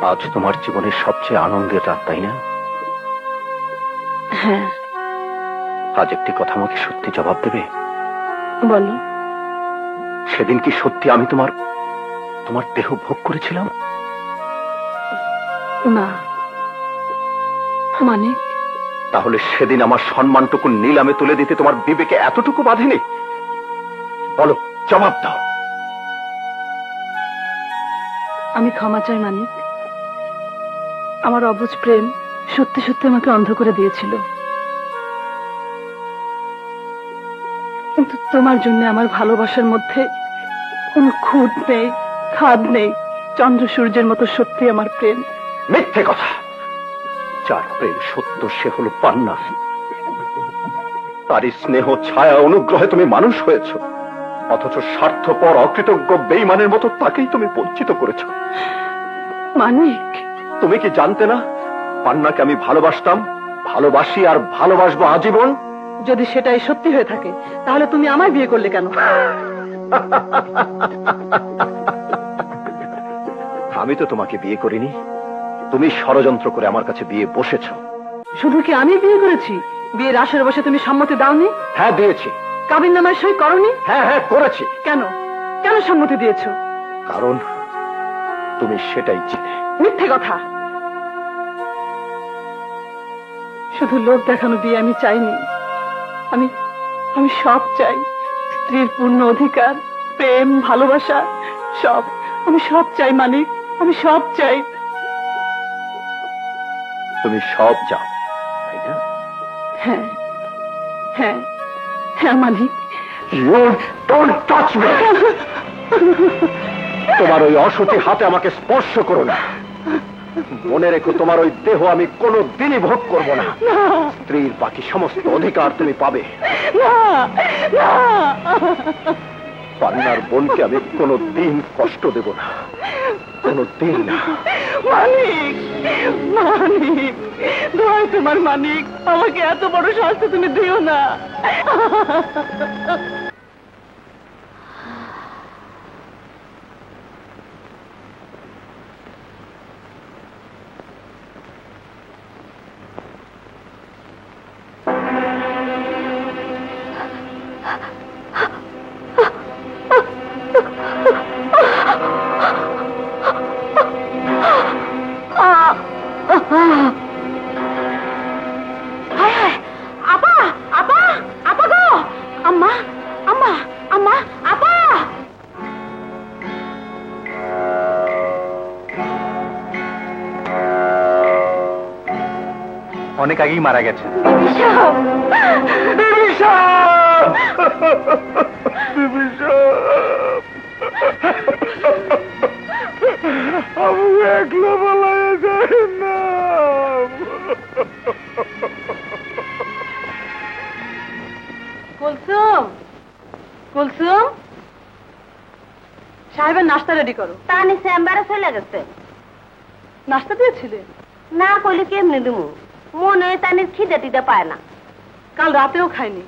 আজ তোমার জীবনের সবচেয়ে আনন্দের রাত, তাই না? হ্যাঁ। আজ একটি কথা আমাকে সত্যি জবাব দেবে? বলো। সেদিন কি সত্যি আমি তোমার দেহ ভোগ করেছিলাম? না। মানে? তাহলে সেদিন আমার সম্মানটুকু নিলামে তুলে দিতে তোমার বিবেকে এতটুকু বাঁধেনি? বলো, জবাব দাও। আমি ক্ষমা চাই মানিক। আমার অবুঝ প্রেম সত্যি সত্যি আমাকে অন্ধ করে দিয়েছিল, কিন্তু তোমার জন্য আমার ভালোবাসার মধ্যে কোনো খুঁত নেই, খাদ নেই। চন্দ্র সূর্যের মতো সত্যি আমার প্রেম। মিথ্যে কথা। যার প্রেম সত্য সে হলো পান্না। তারই স্নেহ ছায়া অনুগ্রহে তুমি মানুষ হয়েছ, অথচ স্বার্থপর অকৃতজ্ঞ বেঈমানের মতো তাকেই তুমি বঞ্চিত করেছ। মানিক, তুমি কি জানতে না পান্নাকে আমি ভালোবাসতাম, ভালোবাসি আর ভালোবাসবো আজীবন? যদি সেটাই সত্যি হয়ে থাকে তাহলে তুমি আমায় বিয়ে করলে কেন? আমি তো তোমাকে বিয়ে করিনি, তুমি ষড়যন্ত্র করে আমার কাছে বিয়ে বসেছ। শুধু কি আমি বিয়ে করেছি? বিয়ের আসরে বসে তুমি সম্মতি দাওনি? হ্যাঁ দিয়েছি। কাবিন নামায় সই করনি? হ্যাঁ হ্যাঁ করেছি। কেন কেন সম্মতি দিয়েছ? কারণ তুমি সেটাই ছিলে। মিথ্যে কথা। শুধু লোক দেখানো বিয়ে আমি চাইনি। আমি আমি সব চাই। স্ত্রীর পূর্ণ অধিকার, প্রেম, ভালোবাসা, সব। আমি সব চাই মানিক, আমি সব চাই। তুমি সব চাও, তাই না? হ্যাঁ হ্যাঁ হ্যাঁ মানিক। You don't touch me! তোমার ওই অসতী হাতে আমাকে স্পর্শ করো না। মনে রেখো, তোমার ওই দেহ আমি কোনো দিনই ভোগ করব না। স্ত্রীর বাকি সমস্ত অধিকার তুমি পাবে। পান্নার বোনকে আমি কোনো দিন কষ্ট দেব না, কোনো দিন না। মানিক, মানিক, দোহাই তোমার মানিক, আমাকে এত বড় শাস্তি তুমি দিও না। অনেক আগেই মারা গেছে। একলা বলা যায় না। কুলসুম, কুলসুম, সাহেবের নাস্তা রেডি করো। তানি চেম্বারে চলে গেছে। নাস্তা দিয়েছিলে? না কইলে কেমনি দিমু? মনে হয় তানির খিদে টিদে পায় না। কাল রাতেও খায়নি,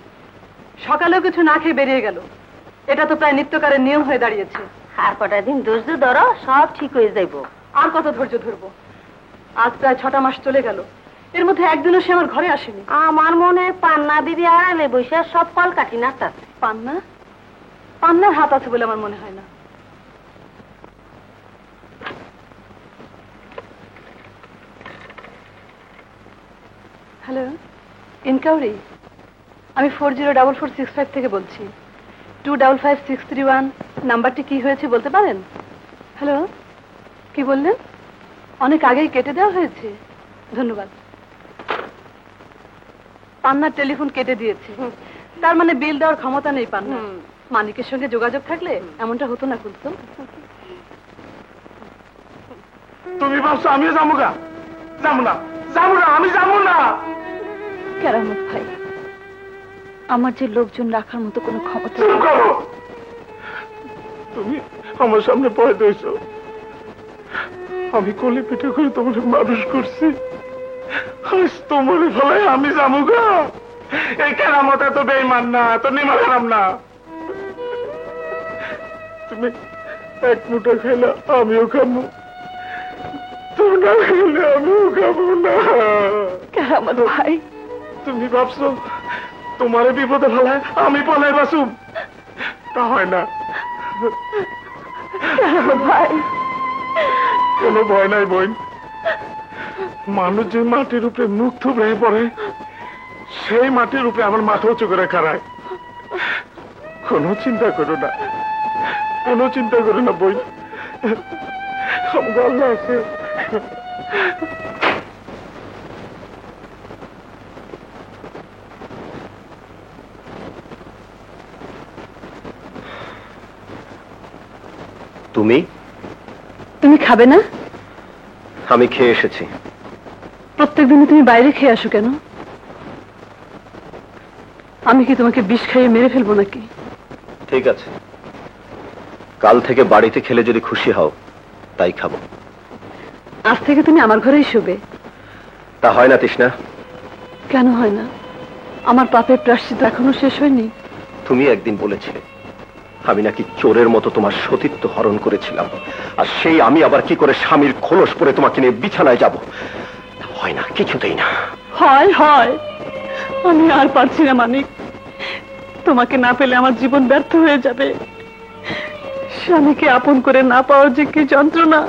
সকালেও কিছু না খেয়ে বেরিয়ে গেল। এটা তো প্রায় নিত্যকারের নিয়ম হয়ে দাঁড়িয়েছে। আর কটা দিন ধৈর্য ধরো, সব ঠিক হয়ে যাইব। আর কত ধৈর্য ধরবো? আজ প্রায় 6টা মাস চলে গেল, এর মধ্যে একদিনও সে আমার ঘরে আসেনি। আমার মনে হয় পান্না দিদি আড়ালে বসে সব কল কাটি নাড়তাছে। পান্না? পান্নার হাত আছে বলে আমার মনে হয় না। Hello, enquiry. আমি 404465 থেকে বলছি। 255631 নাম্বারটি কি হয়েছে বলতে পারেন? হ্যালো, কি বললেন? অনেক আগেই কেটে দেওয়া হয়েছে। ধন্যবাদ। পান্নার টেলিফোন কেটে দিয়েছে, তার মানে বিল দেওয়ার ক্ষমতা নেই পান্না। মানিকের সঙ্গে যোগাযোগ থাকলে এমনটা হতো না। কুলসুম, তুমি ভাবছো আমি যাবো না? যাবো না, যাবো না, আমি যাবো না। কেরামত ভাই, আমার যে লোকজন রাখার মতো কোনো ক্ষমতা চুপ করো। তুমি আমার সামনে পড়ে দিয়েছো। আমি কোলে পিঠে করে তোমার মানুষ করছি, আজ তোমার ফলে আমি যাবো গা। এই কেরামত এত বেইমান না, এত নিমা খারাপ না। তুমি এক মুঠো খাইলে আমিও খাবো, তোর না খেলে আমিও খাবো না। কেরামত ভাই, তুমি ভাবছো তোমার বিপদে ফেলায় আমি পলাই বাসুম? তা হয় না। কেরামত ভাই, কোনো ভয় নাই বোন। মানুষ যে মাটির উপরে মুখ থুবড়ে পড়ে, সেই মাটির উপরে আমার মাথা উঁচু করে খাড়ায়। কোনো চিন্তা করো না, কোনো চিন্তা করো না বোন। আল্লাহ আছে। তুমি তুমি খাবে না? আমি খেয়ে এসেছি। প্রত্যেকদিনই তুমি বাইরে খেয়ে আসো কেন? আমি কি তোমাকে বিষ খাইয়ে মেরে ফেলবো নাকি? ঠিক আছে, কাল থেকে বাড়িতে খেলে যদি খুশি হও তাই খাবো। আজ থেকে তুমি আমার ঘরেই শোবে। তা হয় না তৃষ্ণা? কেন হয় না? আমার পাপের প্রায়শ্চিত্ত এখনো শেষ হয়নি। তুমি একদিন বলেছিলে আমি নাকি চোরের মতো তোমার সতীত্ব হরণ করেছিলাম, আর সেই আমি আবার কি করে স্বামীর খোলস পরে তোমাকে নিয়ে বিছানায় যাব? হয় না, কিছুতেই না। হয় হয়, আমি আর পারছি না মানিক। তোমাকে না পেলে আমার জীবন ব্যর্থ হয়ে যাবে। স্বামীকে আপন করে না পাওয়ার যে কি যন্ত্রণা,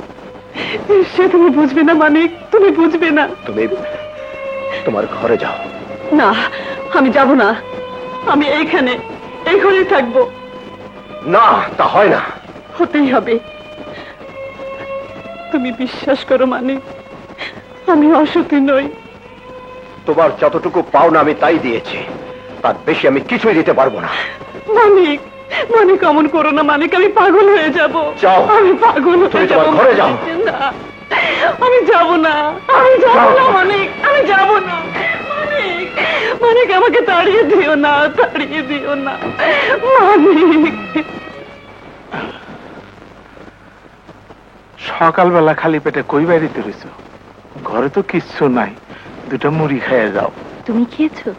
সে তুমি বুঝবে না মানিক, তুমি বুঝবে না। তুমি তোমার ঘরে যাও। না, আমি যাব না। আমি এইখানে, এই ঘরেই থাকবো। না, তা হয় না। হতেই হবে। তুমি বিশ্বাস করো মানিক, আমি অসতী নই। তোমার যতটুকু পাওনা আমি তাই দিয়েছি, তার বেশি আমি কিছুই দিতে পারবো না। মানিক, মানিক অমন করো না মানিক, আমি পাগল হয়ে যাব। যাও, আমি পাগল তুমি হয়ে তোমার যাব। ঘরে যাও। না, আমি যাব না, আমি যাব না মানিক, আমি যাব না মানিক। মানিক আমাকে তাড়িয়ে দিও না, তাড়িয়ে দিও না মানিক। সকালবেলা খালি পেটে কই বাড়িতে রয়েছ? ঘরে তো কিচ্ছু নাই, দুটো মুড়ি খেয়ে যাও। তুমি খেয়েছো?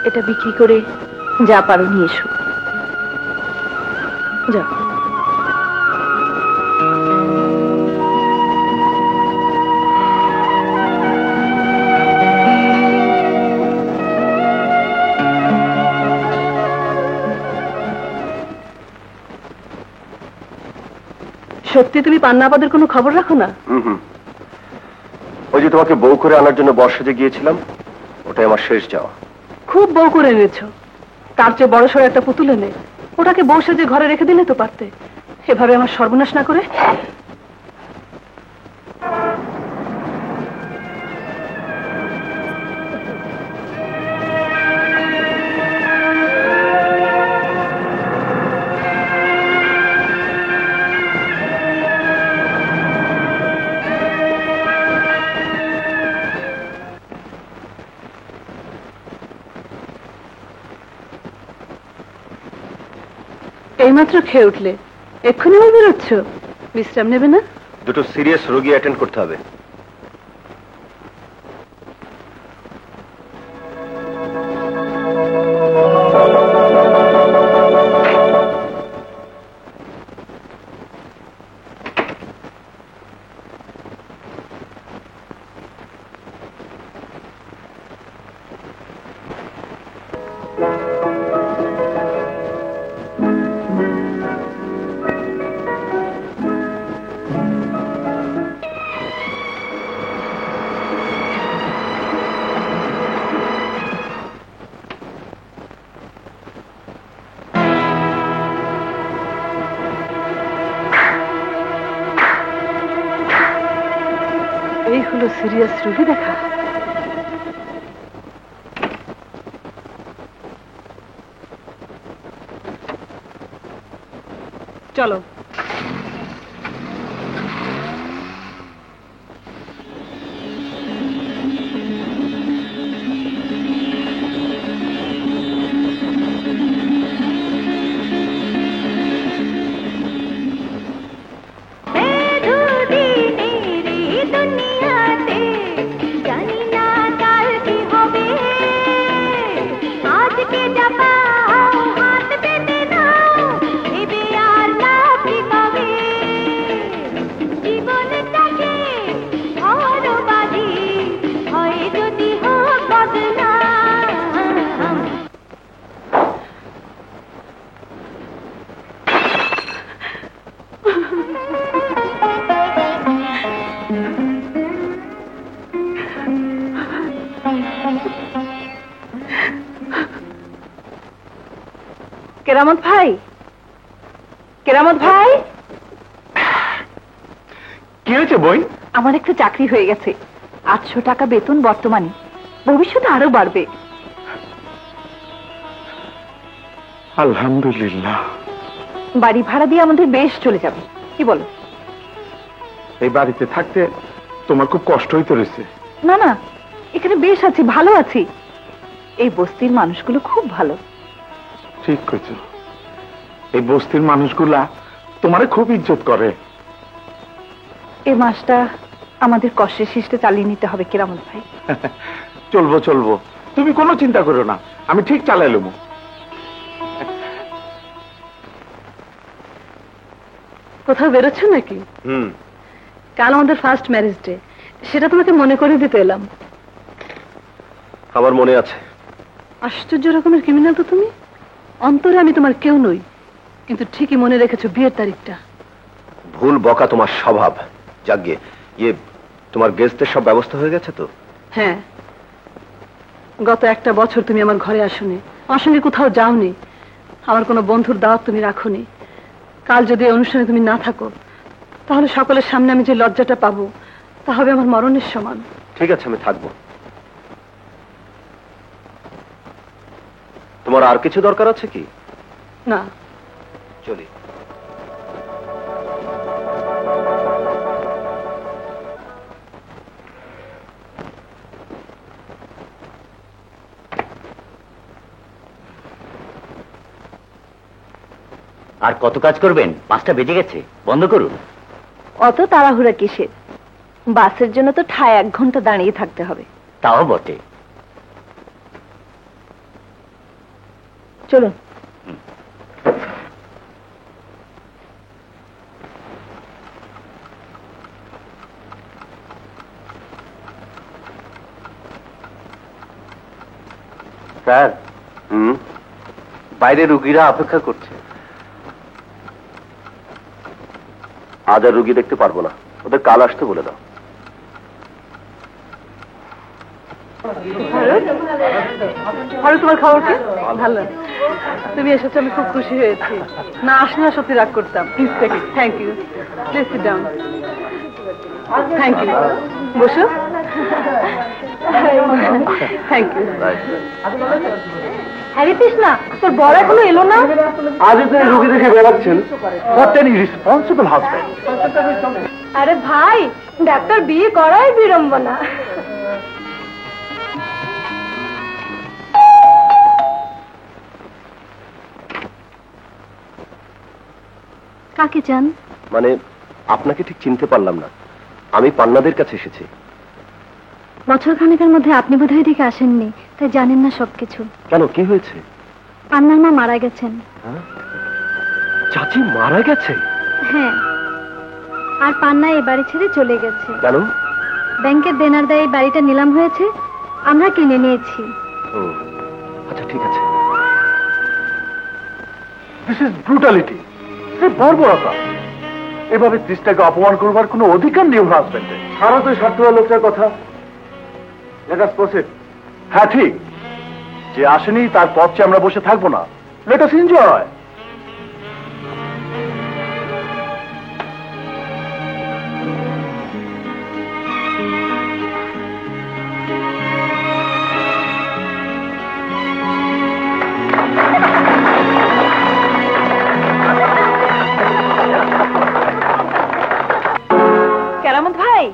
এটা বিক্রি করে যা পারো নিয়ে এসো। যাও। সত্যি তুমি পান্নাবাদের কোনো খবর রাখো না? ওই যে তোমাকে বউ করে আনার জন্য বর্ষাতে গিয়েছিলাম, ওটাই আমার শেষ যাওয়া। খুব বউ করে এনেছো, তার চেয়ে বড় সড় একটা পুতুল এনে ওটাকে বউ সেজে ঘরে রেখে দিলে তো পারতে। এভাবে আমার সর্বনাশ না করে। এইমাত্র খেয়ে উঠলে, এক্ষুনি আবার বেরোচ্ছ? বিশ্রাম নেবে না? দুটো সিরিয়াস রোগী অ্যাটেন্ড করতে হবে। এই হলো সিরিয়াস রোগী দেখা। চলো। দুনিয়া কেরামত ভাই, কেরামত ভাই, কি হয়েছে বই? আমার একটা চাকরি হয়ে গেছে। 800 টাকা বেতন বর্তমানে, ভবিষ্যতে আরো বাড়বে। আলহামদুলিল্লাহ। বাড়ি ভাড়া দিয়ে আমাদের বেশ চলে যাবে, কি বলো? এই বাড়িতে থাকতে তোমার খুব কষ্ট হইতে রয়েছে। না না, এখানে বেশ আছি, ভালো আছি। এই বস্তির মানুষগুলো খুব ভালো। ঠিক কইছো, এই বস্তির মানুষগুলা তোমারে খুব ইজ্জত করে। এই মাসটা আমাদের কষ্টের শিষ্টে চালিয়ে নিতে হবে কেরামত ভাই। চলবো চলবো, তুমি কোনো চিন্তা করো না, আমি ঠিক চালাই লুমু। কোথাও বেরোচ্ছ নাকি? কাল আমাদের ফার্স্ট ম্যারেজ ডে, সেটা তোমাকে মনে করে দিতে এলাম। আমার মনে আছে। আশ্চর্য রকমের ক্রিমিনাল তো তুমি। অন্তরে আমি তোমার কেউ নই, কিন্তু ঠিকই মনে রেখেছো বিয়ের তারিখটা। ভুল বকা তোমার স্বভাব। যাগে ইয়ে, তোমার গেস্টদের সব ব্যবস্থা হয়ে গেছে তো? হ্যাঁ, গত একটা বছর তুমি আমার ঘরে আসোনি, আমার সঙ্গে কোথাও যাওনি, আমার কোনো বন্ধুর দাওয়াত তুমি রাখোনি। কাল যদি এই অনুষ্ঠানে তুমি না থাকো, তাহলে সকলের সামনে আমি যে লজ্জাটা পাবো, তা হবে আমার মরণের সমান। ঠিক আছে, আমি থাকবো। তোমার আর কিছু দরকার আছে কি? না, চলি। আর কত কাজ করবেন? 5টা বেজে গেছে, বন্ধ করুন। অত তাড়াহুড়া কিসের? বাসের জন্য তো ঠায় 1 ঘন্টা দাঁড়িয়ে থাকতে হবে। তাও বটে। চলুন। স্যার, বাইরে রুগীরা অপেক্ষা করছে। আজ আর রুগী দেখতে পারবো না, ওদের কাল আসতে বলে দাও। ভালো, তোমার খবর কি? ভালো। তুমি এসেছো, আমি খুব খুশি হয়েছি। না আসলে না সত্যি রাগ করতাম। Thank you. Please sit down. Thank you. বসো। Thank you. হ্যারি কৃষ্ণা, তোর বড় এখনো এলো না? আজ আপনি রুগী দেখে বেড়াচ্ছেন। What an irresponsible husband. আরে ভাই, ডাক্তার বিয়ে করাই বিড়ম্বনা। কাকে চান? মানে আপনাকে ঠিক চিনতে পারলাম না। আমি পান্নাদের কাছে এসেছি। বছর খানেকের মধ্যে আপনি বোধহয় এদিকে আসেননি, তাই জানেন না সবকিছু। কেন, কি হয়েছে? পান্নার মা মারা গেছেন। চাচি মারা গেছে? হ্যাঁ, আর পান্না এই বাড়ি ছেড়ে চলে গেছে। কেন? ব্যাংকের দেনার দায়ে এই বাড়িটা নিলাম হয়েছে, আমরা কিনে নিয়েছি। ও আচ্ছা, ঠিক আছে। দিস ইজ ব্রুটালিটি, বর্বরতা। এভাবে তৃষ্ণাকে অপমান করবার কোনো অধিকার নেই ওর হাজবেন্ডের। সারা তো স্বার্থবান লোকটার কথা। Let us proceed. হ্যাঁ ঠিক, যে আসেনি তার পথ চেয়ে আমরা বসে থাকবো না। Let us enjoy. কেরামত ভাই,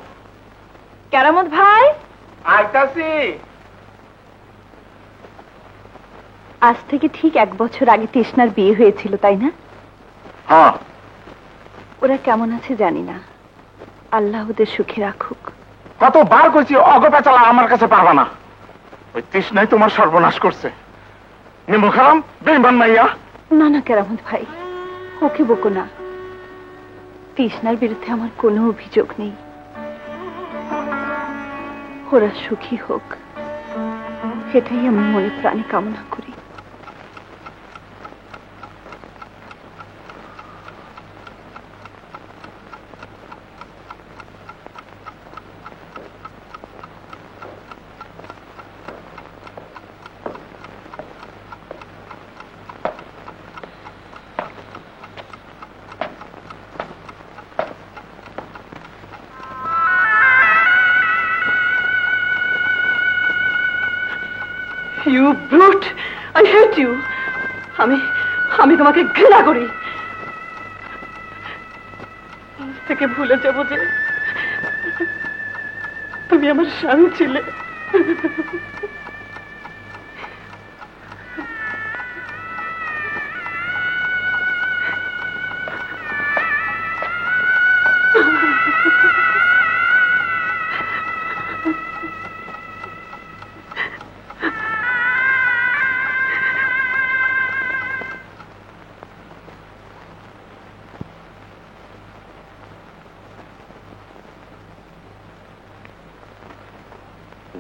কেরামত ভাই। আইতাছি। আজ থেকে ঠিক 1 বছর আগে তৃষ্ণার বিয়ে হয়েছিল, তাই না? হ্যাঁ। ওরা কেমন আছে জানি না, আল্লাহ ওদের সুখে রাখুক। কতবার কইছি অগপা চালা আমার কাছে পারবা না। ওই তৃষ্ণাই তোমার সর্বনাশ করছে। নিমু খারাম বেইমান মাইয়া। না না কেরামত ভাই, ওকে বকো না। তৃষ্ণার বিরুদ্ধে আমার কোনো অভিযোগ নেই। ওরা সুখী হোক, সেটাই আমি মনে প্রাণে কামনা করি। Brute, I hate you. আমি আমি তোমাকে ঘৃণা করি। আজ থেকে ভুলে যাবো যে তুমি আমার স্বামী ছিলে।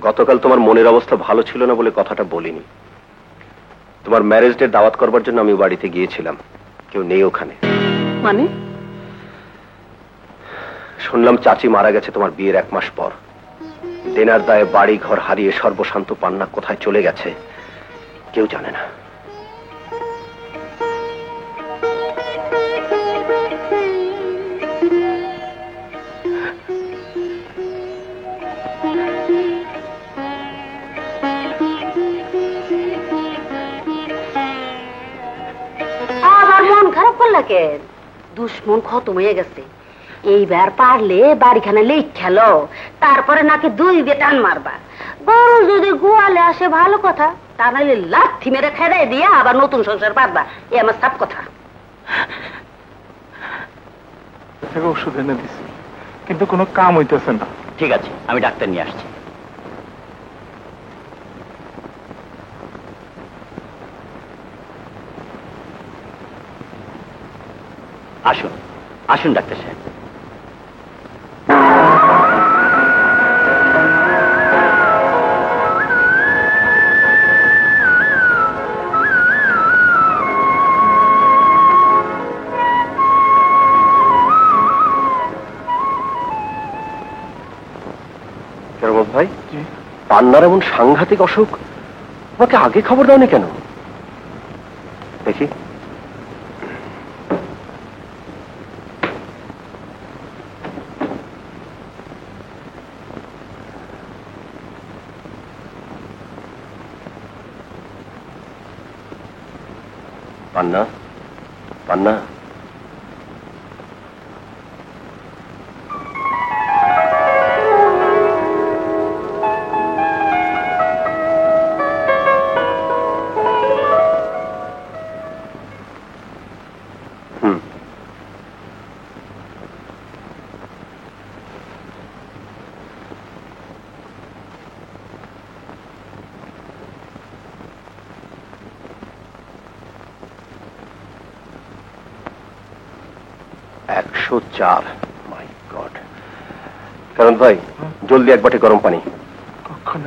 গতকাল তোমার মনের অবস্থা ভালো ছিল না বলে কথাটা বলিনি। তোমার ম্যারেজ ডে দাওয়াত করবার জন্য আমি বাড়িতে গিয়েছিলাম, কেউ নেই ওখানে। মানে? শুনলাম চাচি মারা গেছে তোমার বিয়ের 1 মাস পর। দেনার দায়ে বাড়ি ঘর হারিয়ে সর্বশান্ত পান্না কোথায় চলে গেছে কেউ জানে না। আবার মন খারাপ করলা কেন? দুশ্মন খতম হয়ে গেছে। এইবার পারলে বাড়িখানে লেখ খেলো, তারপরে নাকি 2 বেটান মারবা। গরু যদি গোয়ালে আসে ভালো কথা, তা নাহলে লাথি মেরে খেড়াই দিয়া আবার নতুন সংসার পারবা। এ আমার সাপ কথা। ওষুধ এনে দিছি, কিন্তু কোনো কাম হইতেছে না। ঠিক আছে, আমি ডাক্তার নিয়ে আসছি। আসুন আসুন ডাক্তার সাহেব। কেরমত ভাই, পান্নার এমন সাংঘাতিক অসুখ, আমাকে আগে খবর দাওনি কেন? দেখি। পান্না, পান্না, মাই গড। কারণ ভাই, জলদি 1 বাটি গরম পানি। কখন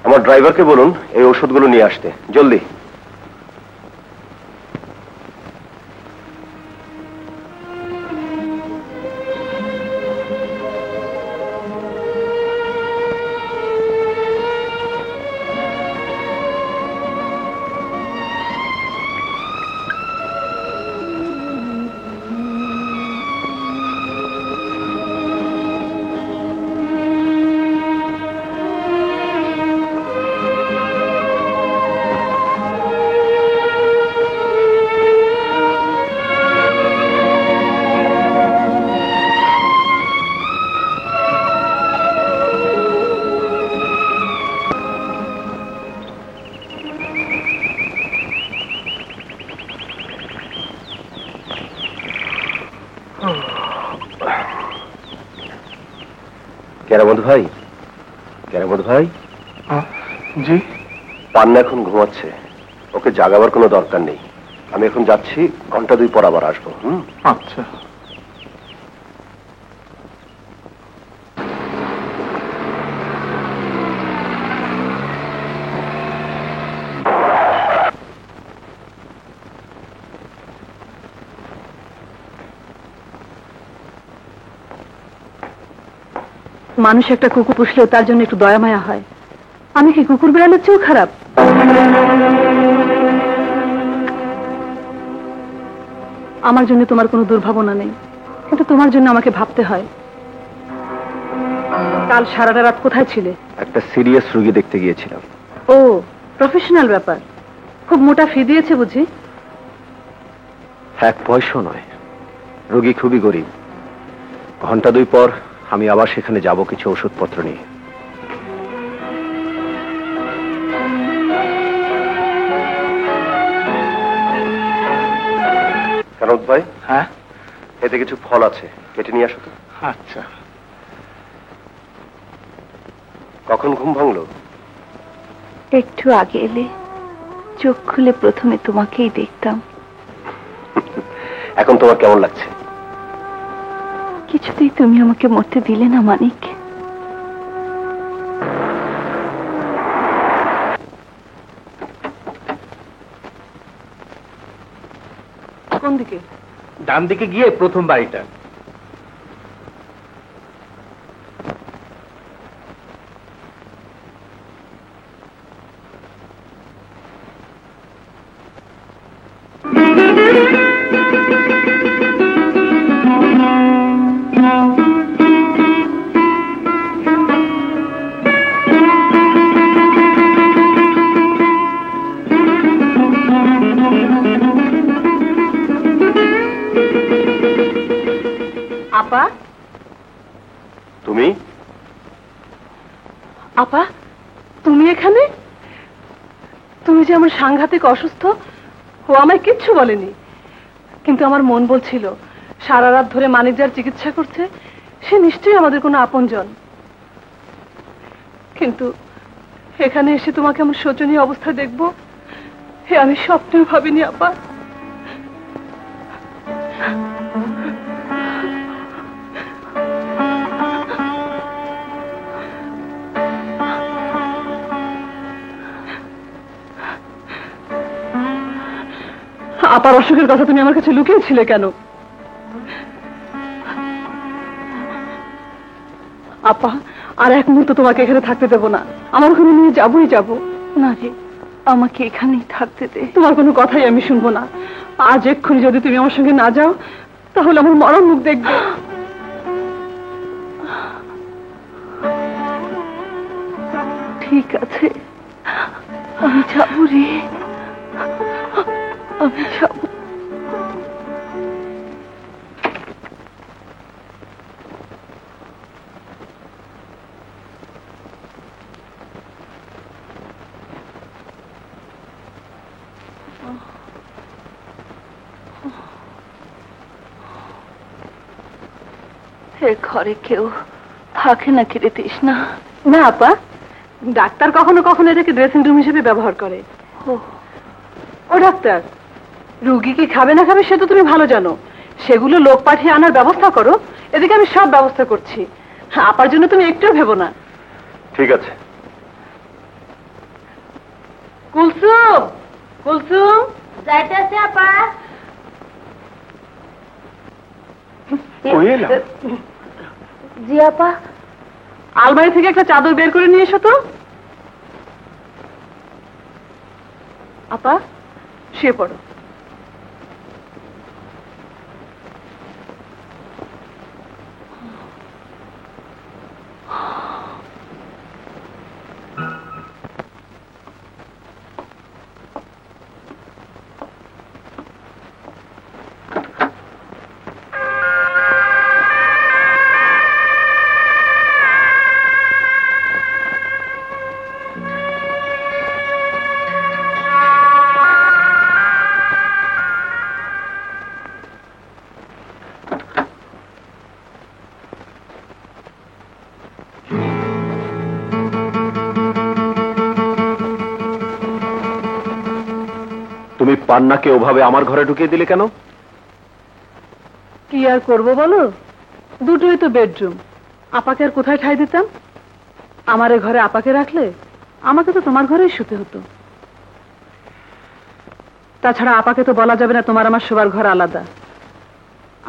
আমার ড্রাইভারকে বলুন এই ওষুধগুলো নিয়ে আসতে, জলদি। কেরামত ভাই, কেরামত ভাই। জি? পান্না এখন ঘুমাচ্ছে, ওকে জাগাবার কোনো দরকার নেই। আমি এখন যাচ্ছি, 1 ঘন্টা 2 পর আবার আসবো। আচ্ছা। মানুষ একটা কুকুর পুষলেও তার জন্য একটু দয়া মায়া হয়। আমি কি কুকুর বিড়ালের চেয়েও খারাপ? আমার জন্য তোমার কোনো দুর্ভাবনা নেই, কিন্তু তোমার জন্য আমাকে ভাবতে হয়। কাল সারাটা রাত কোথায় ছিলে? একটা সিরিয়াস রোগী দেখতে গিয়েছিলাম। ও, প্রফেশনাল ব্যাপার। খুব মোটা ফি দিয়েছে বুঝি? 1 পয়সা নয়, রোগী খুবই গরিব। ঘন্টা 2 পর আমি আবার সেখানে যাব কিছু ওষুধপত্র নিয়ে। কারণ ভাই, হ্যাঁ, এতে কিছু ফল আছে, কেটে নিয়ে আসো তো। আচ্ছা। কখন ঘুম ভাঙলো? একটু আগে এলে, চোখ খুলে প্রথমে তোমাকেই দেখতাম। এখন তোমার কেমন লাগছে? কিছুতেই তুমি আমাকে মরতে দিলে না মানিক। কোন দিকে? ডান দিকে গিয়ে প্রথম বাড়িটা। আপা, তুমি? আপা, তুমি এখানে? তুমি যে আমার সাংঘাতিক অসুস্থ, ও আমায় কিচ্ছু বলেনি, কিন্তু আমার মন বলছিল সারা রাত ধরে মানিক যার চিকিৎসা করছে সে নিশ্চয়ই আমাদের কোনো আপনজন। কিন্তু এখানে এসে তোমাকে আমার শোচনীয় অবস্থা দেখবো, হে আমি স্বপ্নেও ভাবিনি আপা। আপার অসুখের কথা তুমি আমার কাছে লুকিয়েছিলে কেন? আপা, আর এক মুহূর্ত তোমাকে এখানে থাকতে দেবো না। আমার ওখানে নিয়ে যাবোই যাবো। না রে, আমাকে এখানেই থাকতে দে। তোমার কোনো কথাই আমি শুনবো না। আজ এক্ষুনি যদি তুমি আমার সঙ্গে না যাও, তাহলে আমার মরণ মুখ দেখবে। ঠিক আছে, আমি যাবো রে, আমি যাবো। ঘরে কেউ থাকে নাকি রে তৃষ্ণা? না আপা, ডাক্তার কখনো কখনো এটাকে ড্রেসিং রুম হিসেবে ব্যবহার করে। ও ডাক্তার, রুগী কি খাবে না খাবে সে তো তুমি ভালো জানো। সেগুলো লোক পাঠিয়ে আনার ব্যবস্থা করো, এদিকে আমি সব ব্যবস্থা করছি। আপার জন্য তুমি একটুও ভেবো না। ঠিক আছে। কুলসুম, কুলসুম, যাইতেছে আপা। জি আপা। আলমারি থেকে একটা চাদর বের করে নিয়ে এসো তো। আপা, শুয়ে পড়ো। তুমি পান্নাকে ওভাবে আমার ঘরে ঢুকিয়ে দিলে কেন? কি আর করবো বলো, দুটোই তো বেডরুম। আপাকে আর কোথায় ঠাঁই দিতাম? আমার এ ঘরে আপাকে রাখলে আমাকে তো তোমার ঘরেই শুতে হতো। তাছাড়া আপাকে তো বলা যাবে না তোমার আমার শোবার ঘর আলাদা।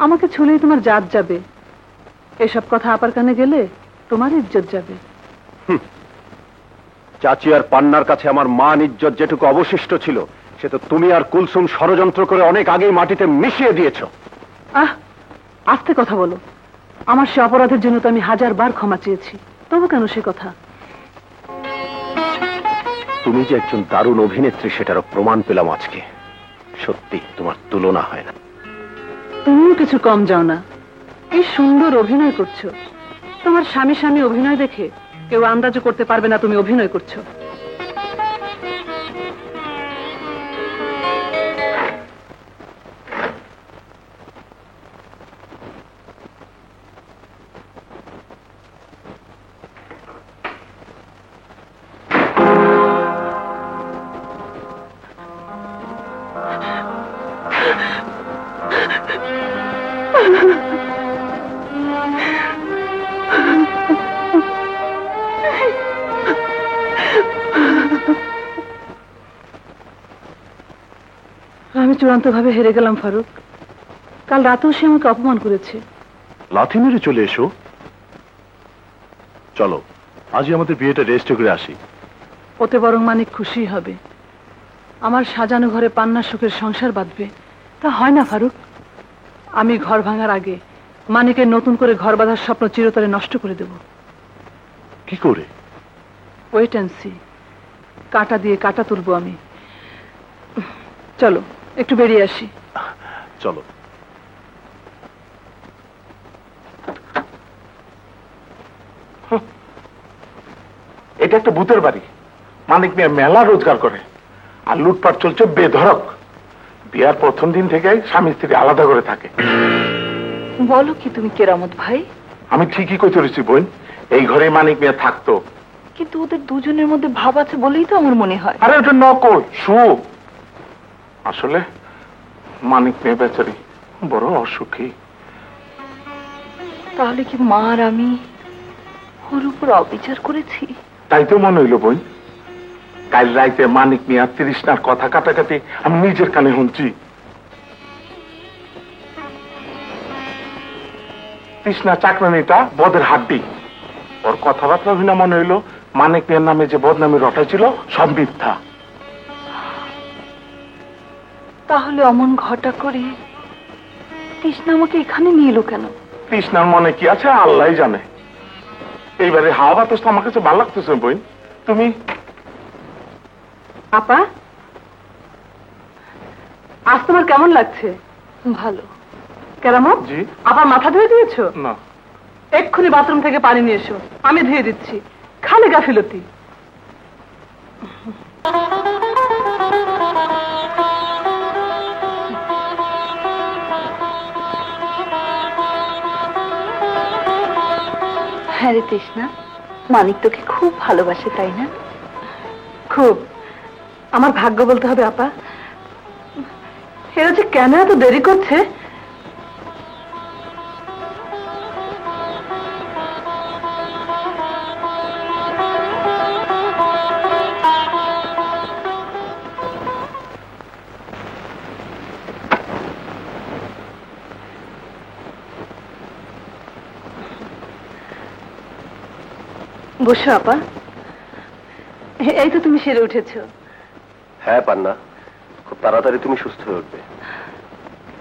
আমাকে ছুলেই তোমার জাত যাবে। এসব কথা আপার কানে গেলে তোমার ইজ্জত যাবে। চাচি আর পান্নার কাছে আমার মান ইজ্জত যেটুকু অবশিষ্ট ছিল সে তো তুমি আর কুলসুম ষড়যন্ত্র করে অনেক আগেই মাটিতে মিশিয়ে দিয়েছো। আহ, আস্তে কথা বলো। আমার সে অপরাধের জন্য তো আমি 1000বার ক্ষমা চেয়েছি, তবু কেন সে কথা? তুমি যে একজন দারুণ অভিনেত্রী সেটারও প্রমাণ পেলাম আজকে। সত্যি তোমার তুলনা হয় না। তুমিও কিছু কম যাও না। কি সুন্দর অভিনয় করছো। তোমার স্বামী স্বামী অভিনয় দেখে কেউ আন্দাজও করতে পারবে না তুমি অভিনয় করছো। আমি চূড়ান্তভাবে হেরে গেলাম ফারুক। কাল রাতেও সে আমাকে অপমান করেছে। লাথি মেরে চলে এসো। চলো আজই আমাদের বিয়েটা রেজিস্টার করে আসি। ওতে বরং মানিক খুশি হবে। আমার সাজানো ঘরে পান্না সুখের সংসার বাঁধবে। তা হয় না ফারুক। আমি ঘর ভাঙার আগে মানিকের নতুন করে ঘর বাঁধার স্বপ্ন চিরতরে নষ্ট করে দেব। কি করে? Wait and see. কাটা দিয়ে কাটা তুলবো আমি। চলো একটু বেরিয়ে আসি। চলো। এটা একটা ভূতের বাড়ি। মানিক মিয়া মেলা রোজগার করে আর লুটপাট চলছে বেধড়ক। বিয়ার প্রথম দিন থেকে স্বামী স্ত্রী আলাদা করে থাকে। বলো কি তুমি কেরামত ভাই? আমি ঠিকই কই চলেছি বোন, এই ঘরে মানিক মিয়া থাকতো। কিন্তু ওদের দুজনের মধ্যে ভাব আছে বলেই তো আমার মনে হয়। আরে ওটা নকল, শু। আসলে মানিক মেয়ে বেচারি বড় অসুখী। তাহলে কি মা আর আমি ওর উপর অবিচার করেছি? তাই তো মনে হইল বোন। কাল রাইতে মানিক মিয়া তৃষ্ণার কথা কাটাকাটি আমি নিজের কানে শুনছি। তৃষ্ণা চাকরানিটা বদের হাড্ডি। ওর কথাবার্তা ভিনা মনে হইল মানিক মিয়ার নামে যে বদনামি রটা ছিল সব মিথ্যা। তাহলে অমন ঘটা করে তৃষ্ণা আমাকে এখানে নিয়ে এলো কেন? তৃষ্ণার মনে কি আছে আল্লাহ জানে। এইবারে হাওয়া বাতাস তো আমার কাছে ভালো লাগতেছে বোন। তুমি আপা, আজ তোমার কেমন লাগছে? ভালো। কেরামত, জি। আবার মাথা ধুয়ে দিয়েছো? না, এক্ষুনি বাথরুম থেকে পানি নিয়ে এসো, আমি ধুয়ে দিচ্ছি। খালি গাফিলতি। হ্যাঁ রে তৃষ্ণা, মানিক তোকে খুব ভালোবাসে তাই না? খুব। আমার ভাগ্য বলতে হবে আপা। এরা যে কেন এত দেরি করছে? বসো আপা। এই তো তুমি সেরে উঠেছো। হ্যাঁ পান্না, খুব তাড়াতাড়ি তুমি সুস্থ হয়ে উঠবে।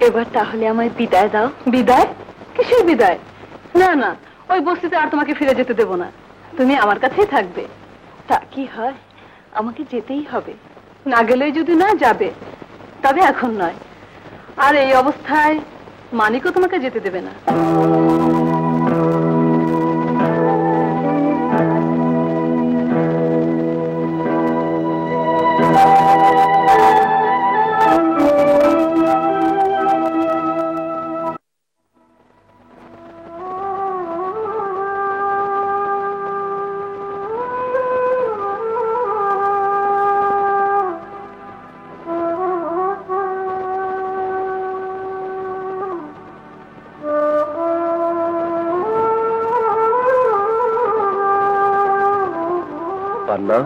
এবার তাহলে আমায় বিদায় দাও। বিদায়? কিসের বিদায়? না না, ওই বস্তিতে আর তোমাকে ফিরে যেতে দেব না। তুমি আমার কাছেই থাকবে। তা কি হয়? আমাকে যেতেই হবে। না গেলেই যদি না যাবে, তবে এখন নয়। আর এই অবস্থায় মানিকও তোমাকে যেতে দেবে না। পান্না,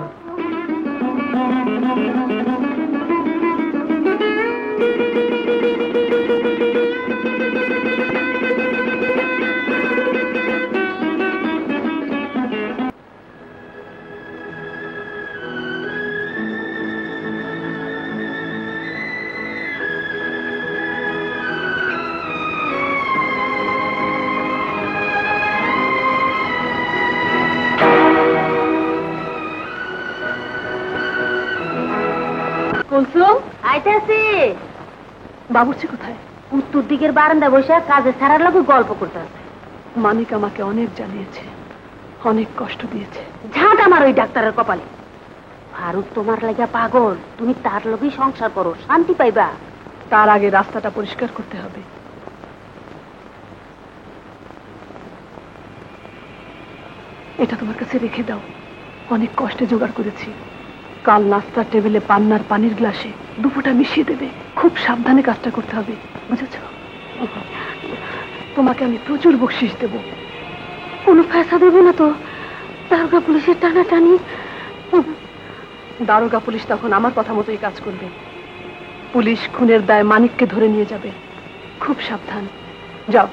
আইতাছি। বাবুর্চি কোথায়? উত্তর দিকের বারান্দা বসে কাজে ছাড়ার লোক গল্প করতেছে। মানিক আমাকে অনেক জ্বালিয়েছে, অনেক কষ্ট দিয়েছে। ঝাঁট আমার ওই ডাক্তারের কপালে। ফারুক তোমার লাগা পাগল, তুমি তার লগেই সংসার করো, শান্তি পাইবা। তার আগে রাস্তাটা পরিষ্কার করতে হবে। এটা তোমার কাছে রেখে দাও, অনেক কষ্টে জোগাড় করেছি। কাল নাস্তার টেবিলে পান্নার পানির গ্লাসে দুপুরটা মিশিয়ে দেবে। খুব সাবধানে কাজটা করতে হবে, বুঝেছ? তোমাকে আমি প্রচুর বকশিস দেব। কোনো ফেসা দেবে না তো? দারোগা পুলিশের টানাটানি। দারোগা পুলিশ তখন আমার কথা মতোই কাজ করবে। পুলিশ খুনের দায় মানিককে ধরে নিয়ে যাবে। খুব সাবধান, যাও।